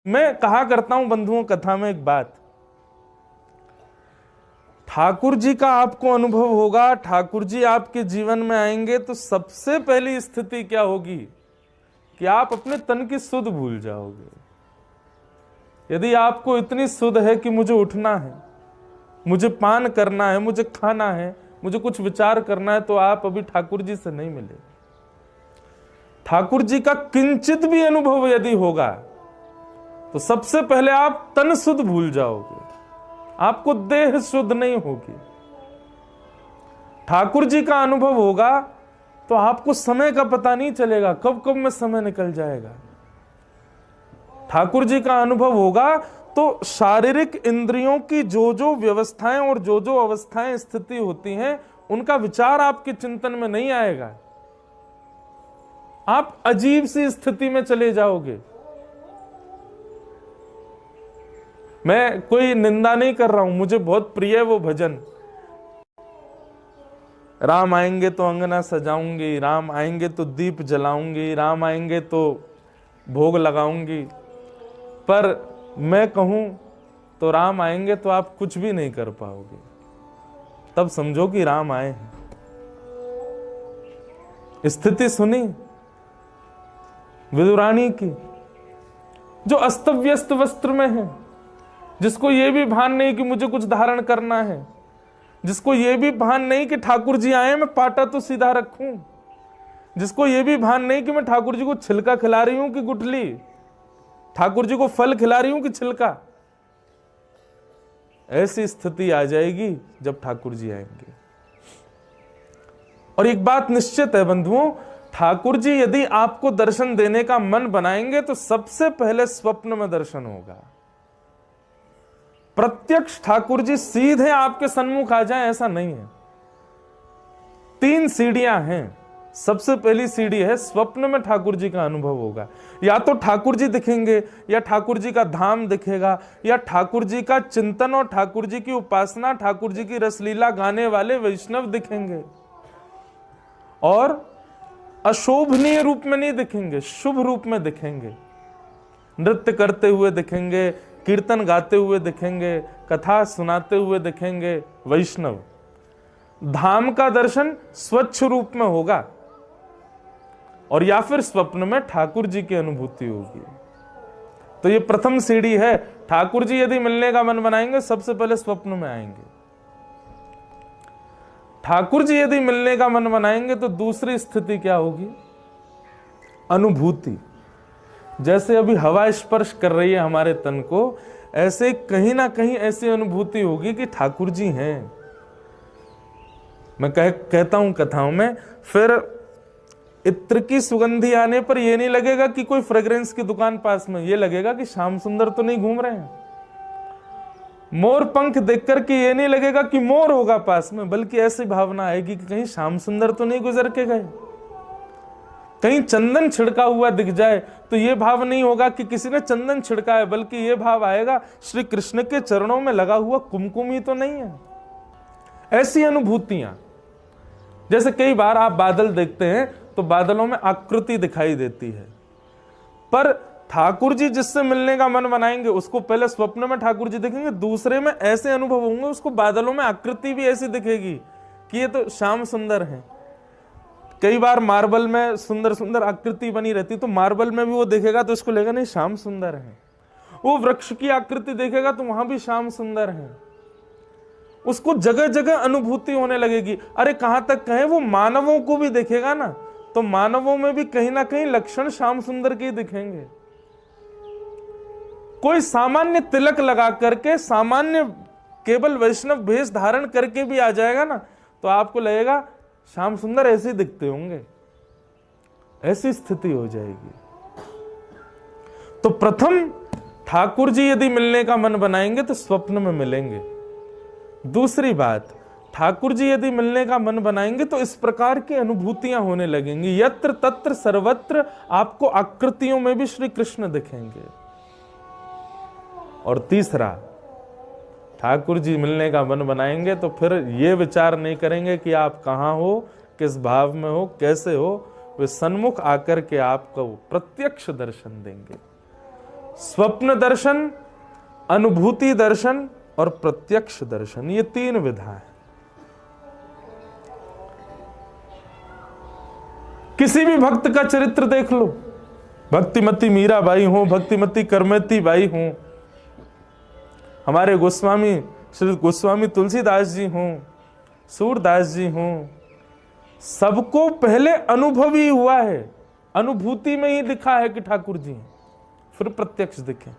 मैं कहा करता हूं बंधुओं कथा में एक बात, ठाकुर जी का आपको अनुभव होगा, ठाकुर जी आपके जीवन में आएंगे तो सबसे पहली स्थिति क्या होगी कि आप अपने तन की सुध भूल जाओगे। यदि आपको इतनी सुध है कि मुझे उठना है, मुझे पान करना है, मुझे खाना है, मुझे कुछ विचार करना है, तो आप अभी ठाकुर जी से नहीं मिले। ठाकुर जी का किंचित भी अनुभव यदि होगा तो सबसे पहले आप तन शुद्ध भूल जाओगे, आपको देह शुद्ध नहीं होगी। ठाकुर जी का अनुभव होगा तो आपको समय का पता नहीं चलेगा, कब कब में समय निकल जाएगा। ठाकुर जी का अनुभव होगा तो शारीरिक इंद्रियों की जो जो व्यवस्थाएं और जो जो अवस्थाएं स्थिति होती हैं, उनका विचार आपके चिंतन में नहीं आएगा। आप अजीब सी स्थिति में चले जाओगे। मैं कोई निंदा नहीं कर रहा हूं, मुझे बहुत प्रिय है वो भजन, राम आएंगे तो अंगना सजाऊंगी, राम आएंगे तो दीप जलाऊंगी, राम आएंगे तो भोग लगाऊंगी। पर मैं कहूं तो राम आएंगे तो आप कुछ भी नहीं कर पाओगे, तब समझो कि राम आए हैं। स्थिति सुनी विदुरानी की, जो अस्त व्यस्त वस्त्र में है, जिसको यह भी भान नहीं कि मुझे कुछ धारण करना है, जिसको यह भी भान नहीं कि ठाकुर जी आए मैं पाटा तो सीधा रखूं, जिसको यह भी भान नहीं कि मैं ठाकुर जी को छिलका खिला रही हूं कि गुठली, ठाकुर जी को फल खिला रही हूं कि छिलका। ऐसी स्थिति आ जाएगी जब ठाकुर जी आएंगे। और एक बात निश्चित है बंधुओं, ठाकुर जी यदि आपको दर्शन देने का मन बनाएंगे तो सबसे पहले स्वप्न में दर्शन होगा। प्रत्यक्ष ठाकुर जी सीधे आपके सन्मुख आ जाएं ऐसा नहीं है। 3 सीढ़ियां हैं। सबसे पहली सीढ़ी है स्वप्न में ठाकुर जी का अनुभव होगा। या तो ठाकुर जी दिखेंगे, या ठाकुर जी का धाम दिखेगा, या ठाकुर जी का चिंतन और ठाकुर जी की उपासना, ठाकुर जी की रसलीला गाने वाले वैष्णव दिखेंगे। और अशोभनीय रूप में नहीं दिखेंगे, शुभ रूप में दिखेंगे। नृत्य करते हुए दिखेंगे, कीर्तन गाते हुए दिखेंगे, कथा सुनाते हुए दिखेंगे वैष्णव। धाम का दर्शन स्वच्छ रूप में होगा, और या फिर स्वप्न में ठाकुर जी की अनुभूति होगी। तो ये प्रथम सीढ़ी है। ठाकुर जी यदि मिलने का मन बनाएंगे सबसे पहले स्वप्न में आएंगे। ठाकुर जी यदि मिलने का मन बनाएंगे तो दूसरी स्थिति क्या होगी? अनुभूति। जैसे अभी हवा स्पर्श कर रही है हमारे तन को, ऐसे कहीं ना कहीं ऐसी अनुभूति होगी कि ठाकुर जी हैं। मैं कहता हूं कथाओं में, फिर इत्र की सुगंधी आने पर यह नहीं लगेगा कि कोई फ्रेग्रेंस की दुकान पास में, यह लगेगा कि श्याम सुंदर तो नहीं घूम रहे हैं। मोर पंख देखकर के ये नहीं लगेगा कि मोर होगा पास में, बल्कि ऐसी भावना आएगी कि कहीं श्याम सुंदर तो नहीं गुजर के गए। कहीं चंदन छिड़का हुआ दिख जाए तो यह भाव नहीं होगा कि किसी ने चंदन छिड़का है, बल्कि यह भाव आएगा श्री कृष्ण के चरणों में लगा हुआ कुमकुम ही तो नहीं है। ऐसी अनुभूतियां, जैसे कई बार आप बादल देखते हैं तो बादलों में आकृति दिखाई देती है, पर ठाकुर जी जिससे मिलने का मन बनाएंगे उसको पहले स्वप्न में ठाकुर जी दिखेंगे, दूसरे में ऐसे अनुभव होंगे उसको बादलों में आकृति भी ऐसी दिखेगी कि ये तो श्याम सुंदर है। कई बार मार्बल में सुंदर सुंदर आकृति बनी रहती, तो मार्बल में भी वो देखेगा तो इसको लगेगा नहीं श्याम सुंदर है। वो वृक्ष की आकृति देखेगा तो वहां भी श्याम सुंदर है। उसको जगह जगह अनुभूति होने लगेगी। अरे कहां तक कहें, वो मानवों को भी देखेगा ना तो मानवों में भी कहीं ना कहीं लक्षण श्याम सुंदर के दिखेंगे। कोई सामान्य तिलक लगा करके, सामान्य केवल वैष्णव भेष धारण करके भी आ जाएगा ना तो आपको लगेगा श्याम सुंदर ऐसे दिखते होंगे। ऐसी स्थिति हो जाएगी। तो प्रथम ठाकुर जी यदि मिलने का मन बनाएंगे तो स्वप्न में मिलेंगे। दूसरी बात, ठाकुर जी यदि मिलने का मन बनाएंगे तो इस प्रकार की अनुभूतियां होने लगेंगी, यत्र तत्र सर्वत्र आपको आकृतियों में भी श्री कृष्ण दिखेंगे। और तीसरा, ठाकुर जी मिलने का मन बनाएंगे तो फिर ये विचार नहीं करेंगे कि आप कहां हो, किस भाव में हो, कैसे हो। वे सन्मुख आकर के आपको प्रत्यक्ष दर्शन देंगे। स्वप्न दर्शन, अनुभूति दर्शन और प्रत्यक्ष दर्शन, ये 3 विधा है। किसी भी भक्त का चरित्र देख लो, भक्तिमती मीराबाई हो, भक्तिमती करमती बाई हो, हमारे गोस्वामी श्री गोस्वामी तुलसीदास जी हों, सूरदास जी हों, सबको पहले अनुभव ही हुआ है, अनुभूति में ही दिखा है कि ठाकुर जी हैं, फिर प्रत्यक्ष दिखे।